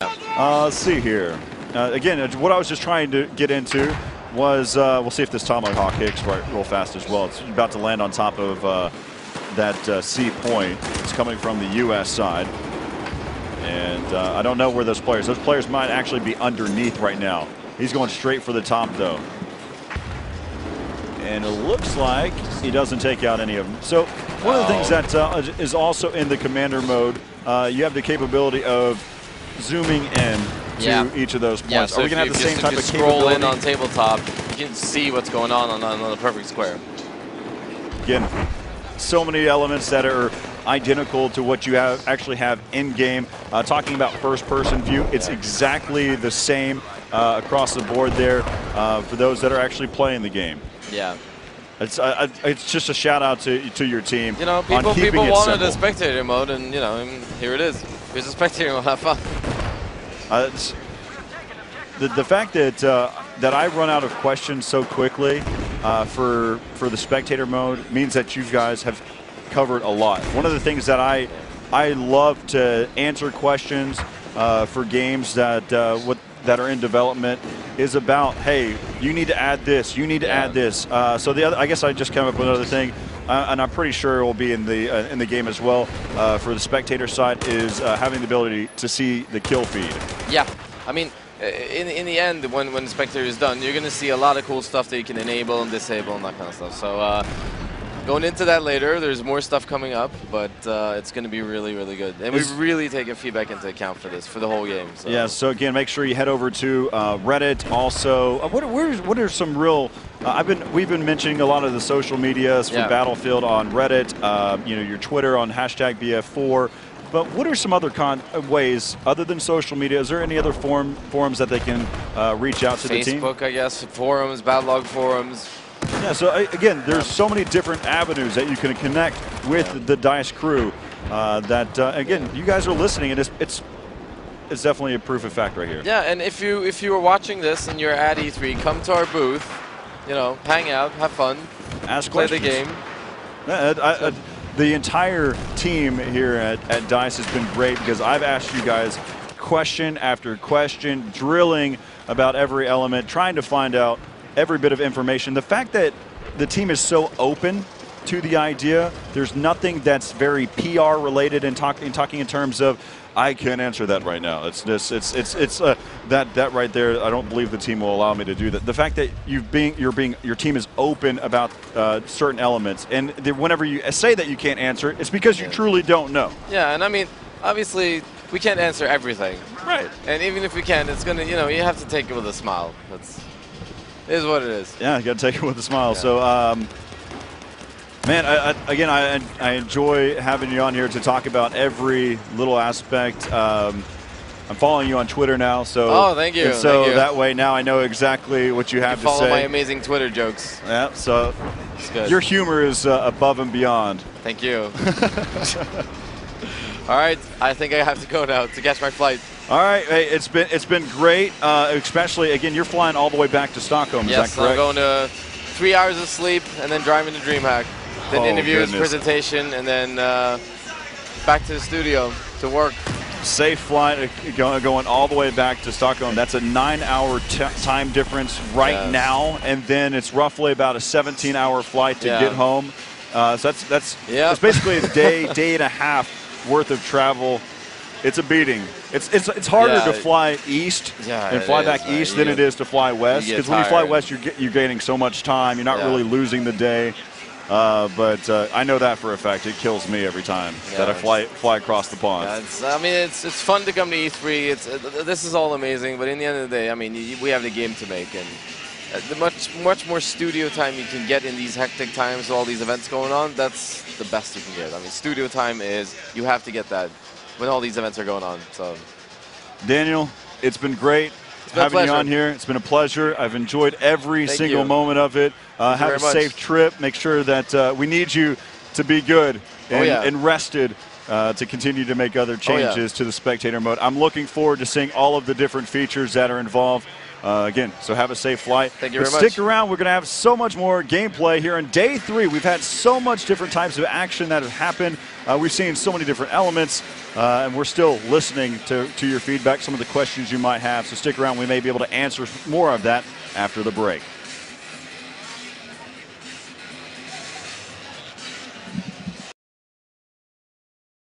Let's see here. Again, what I was just trying to get into was, we'll see if this tomahawk hits real fast as well. It's about to land on top of that C point. It's coming from the U.S. side. And I don't know where those players might actually be underneath right now. He's going straight for the top, though. And it looks like he doesn't take out any of them. So one of the things that is also in the commander mode, you have the capability of zooming in to each of those points. Yeah, so are we going to have the same type of scroll capability? in on tabletop, you can see what's going on the perfect square. Again, so many elements that are identical to what you actually have in-game. Talking about first-person view, it's exactly the same across the board there for those that are actually playing the game. Yeah. It's just a shout out to your team. You know, people wanted a spectator mode, and you know, here it is. Here's a spectator mode. Have fun. The fact that that I run out of questions so quickly for the spectator mode means that you guys have covered a lot. One of the things that I love to answer questions for games that that are in development is about, hey, you need to add this, you need to add this. So I guess I just came up with another thing, and I'm pretty sure it will be in the game as well. For the spectator side, is having the ability to see the kill feed. Yeah, I mean, in the end, when the spectator is done, you're going to see a lot of cool stuff that you can enable and disable and that kind of stuff. So going into that later, there's more stuff coming up, but it's going to be really, really good. And we've really taken feedback into account for this, for the whole game. So. Yeah, so again, make sure you head over to Reddit. Also, what are some real, we've been mentioning a lot of the social medias for Battlefield on Reddit, you know, your Twitter on #BF4. But what are some other ways, other than social media? Is there any other forums that they can reach out to the team? Facebook, I guess, forums, Battlelog forums. Yeah, so again, there's so many different avenues that you can connect with the DICE crew that, again, you guys are listening, and it's definitely a proof of fact right here. Yeah, and if you are watching this and you're at E3, come to our booth, you know, hang out, have fun, ask play questions. the game. Yeah, the entire team here at DICE has been great because I've asked you guys question after question, drilling about every element, trying to find out every bit of information. The fact that the team is so open to the idea, there's nothing that's very PR related and talking in terms of, I can't answer that right now. It's that right there. I don't believe the team will allow me to do that. The fact that your team is open about certain elements, and whenever you say that you can't answer it, it's because you truly don't know. Yeah, and I mean, obviously, we can't answer everything. Right. And even if we can, it's gonna, you know, you have to take it with a smile. It is what it is. Yeah, you got to take it with a smile. Yeah. So, man, again, I enjoy having you on here to talk about every little aspect. I'm following you on Twitter now, so thank you. So thank you. That way now I know exactly what you have to say. Follow my amazing Twitter jokes. Yeah, so it's good. Your humor is above and beyond. Thank you. All right, I think I have to go now to catch my flight. All right, hey, it's been great. Especially again, you're flying all the way back to Stockholm. Yes, is that correct? I'm going to 3 hours of sleep and then driving to DreamHack. Then interviews, presentation, and then back to the studio to work. Safe flight, going all the way back to Stockholm. That's a 9-hour time difference right now, and then it's roughly about a 17-hour flight to get home. So that's basically a day and a half worth of travel. It's a beating. It's harder to fly east and fly back east than it is to fly west, because when you fly west, you're gaining so much time. You're not really losing the day. But I know that for a fact. It kills me every time that I fly across the pond. I mean, it's fun to come to E3. This is all amazing, but in the end of the day, I mean, we have the game to make, and the much more studio time you can get in these hectic times, all these events going on. That's the best you can get. I mean, studio time you have to get that when all these events are going on. So, Daniel, it's been great having you on here. It's been a pleasure. I've enjoyed every single moment of it. Have a safe trip. Make sure that we need you to be good and rested to continue to make other changes to the spectator mode. I'm looking forward to seeing all of the different features that are involved. Again, so have a safe flight. Thank you very much. Stick around. We're going to have so much more gameplay here on day 3. We've had so much different types of action that have happened. We've seen so many different elements, and we're still listening to your feedback, some of the questions you might have. So stick around. We may be able to answer more of that after the break.